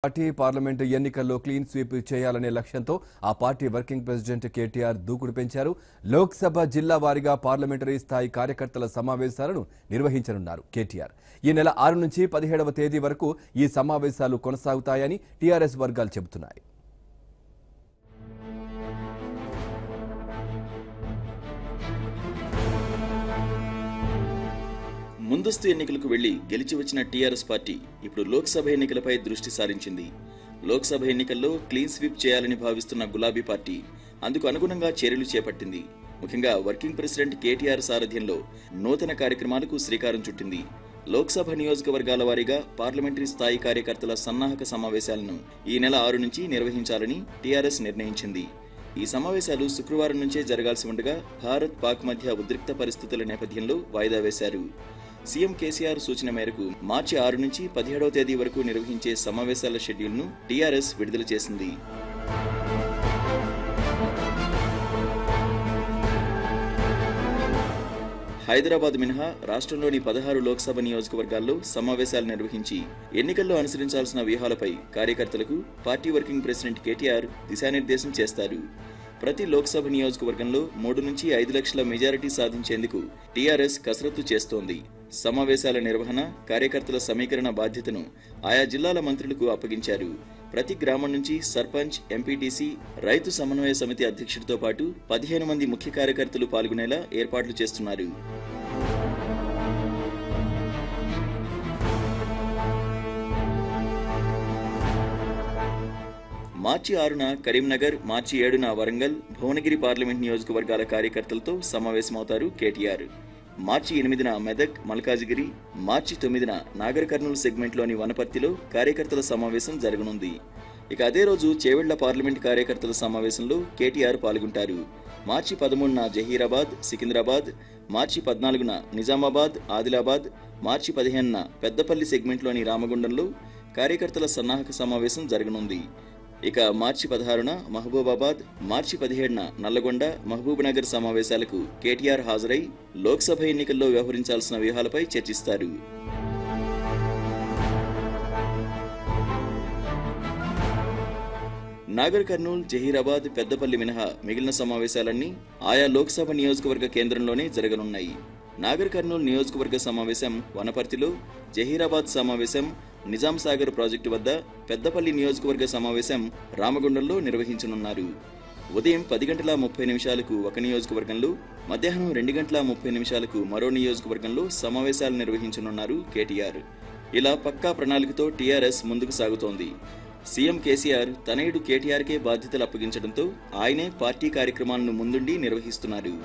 Party parliament ఎన్నికల్లో clean sweep చేయాలనే లక్ష్యంతో ఆ పార్టీ వర్కింగ్ ప్రెసిడెంట్ కేటీఆర్ దూకుడు పెంచారు. లోక్సభ జిల్లా వారీగా పార్లమెంటరీ స్థాయి కార్యకర్తల సమావేశాలను నిర్వహించనున్నారు కేటీఆర్. ఈ నెల 6 నుంచి 17వ తేదీ వరకు ఈ సమావేశాలు కొనసాగుతాయని టీఆర్ఎస్ వర్గాలు చెబుతున్నాయి. ముందస్తు ఎన్నికలకు వెళ్లి గెలిచి వచ్చిన టీఆర్ఎస్ పార్టీ ఇప్పుడు లోక్సభ ఎన్నికలపై దృష్టి సారించింది. లోక్సభ ఎన్నికల్లో క్లీన్ స్వీప్ చేయాలని భావిస్తున్న గులాబీ పార్టీ అందుకు అనుగుణంగా చర్యలు చేపట్టింది. ముఖ్యంగా వర్కింగ్ ప్రెసిడెంట్ కేటీఆర్ సారథ్యంలో నూతన కార్యక్రమాలకు శ్రీకారం చుట్టింది. లోక్సభ నియోజకవర్గాల వారీగా పార్లమెంటరీ స్థాయి కార్యకర్తల సన్నాహక సమావేశాలను ఈ నెల 6 నుంచి నిర్వహించాలని టీఆర్ఎస్ నిర్ణయించింది. ఈ సమావేశాలు శుక్రవారం నుంచే జరగాల్సి ఉండగా భారత్ పాక్ మధ్య ఉద్రిక్త పరిస్థితుల నేపథ్యంలో వాయిదా వేశారు. సీఎం కేసీఆర్ సూచన మేరకు మార్చి 6 నుంచి 17వ తేదీ వరకు నిర్వహించే సమావేశాల షెడ్యూల్ను టీఆర్ఎస్ విడుదల చేసింది. హైదరాబాద్ మినహా రాష్ట్రంలోని 16 లోక్సభ నియోజకవర్గాల్లో సమావేశాలు నిర్వహించి ఎన్నికల్లో అనుసరించాల్సిన వ్యూహాలపై కార్యకర్తలకు పార్టీ వర్కింగ్ ప్రెసిడెంట్ కేటీఆర్ దిశానిర్దేశం చేస్తారు. ప్రతి లోక్సభ నియోజకవర్గంలో 3 నుంచి 5 లక్షల మెజారిటీ సాధించేందుకు టీఆర్ఎస్ కసరత్తు చేస్తోంది. సమావేశాల నిర్వహణ, కార్యకర్తల సమీకరణ బాధ్యతను ఆయా జిల్లాల మంత్రులకు అప్పగించారు. ప్రతి గ్రామం నుంచి సర్పంచ్, ఎంపీటీసీ, రైతు సమన్వయ సమితి అధ్యక్షుడితో పాటు 15 మంది ముఖ్య కార్యకర్తలు పాల్గొనేలా ఏర్పాట్లు చేస్తున్నారు. మార్చి 6న కరీంనగర్, మార్చి 7న వరంగల్, భువనగిరి పార్లమెంట్ నియోజకవర్గాల కార్యకర్తలతో సమావేశమవుతారు కేటీఆర్. మార్చి 8న మెదక్, మల్కాజిగిరి, మార్చి 9న నాగర్ కర్నూలు సెగ్మెంట్లోని వనపర్తిలో కార్యకర్తల సమావేశం జరగనుంది. ఇక అదే రోజు చేవెళ్ల పార్లమెంట్ కార్యకర్తల సమావేశంలో కేటీఆర్ పాల్గొంటారు. మార్చి 13న జహీరాబాద్, సికింద్రాబాద్, మార్చి 14న నిజామాబాద్, ఆదిలాబాద్, మార్చి 15న పెద్దపల్లి సెగ్మెంట్లోని రామగుండంలో కార్యకర్తల సన్నాహక సమావేశం జరగనుంది. ఇక మార్చి 16న మహబూబాబాద్, మార్చి 17న నల్లగొండ, మహబూబ్నగర్ సమావేశాలకు కేటీఆర్ హాజరై లోక్సభ ఎన్నికల్లో వ్యవహరించాల్సిన వ్యూహాలపై చర్చిస్తారు. నాగర్ కర్నూల్, జహీరాబాద్, పెద్దపల్లి మినహా మిగిలిన సమావేశాలన్నీ ఆయా లోక్సభ నియోజకవర్గ కేంద్రంలోనే జరగనున్నాయి. నాగర్ కర్నూల్ నియోజకవర్గ సమావేశం వనపర్తిలో, జహీరాబాద్ సమావేశం నిజాం సాగర్ ప్రాజెక్టు వద్ద, పెద్దపల్లి నియోజకవర్గ సమావేశం రామగుండంలో నిర్వహించనున్నారు. ఉదయం 10:30 ఒక నియోజకవర్గంలో, మధ్యాహ్నం 2:30 మరో నియోజకవర్గంలో సమావేశాలు నిర్వహించనున్నారు కేటీఆర్. ఇలా పక్కా ప్రణాళికతో టీఆర్ఎస్ ముందుకు సాగుతోంది. సీఎం కేసీఆర్ తనయుడు కేటీఆర్కే బాధ్యతలు అప్పగించడంతో ఆయనే పార్టీ కార్యక్రమాలను ముందుండి నిర్వహిస్తున్నారు.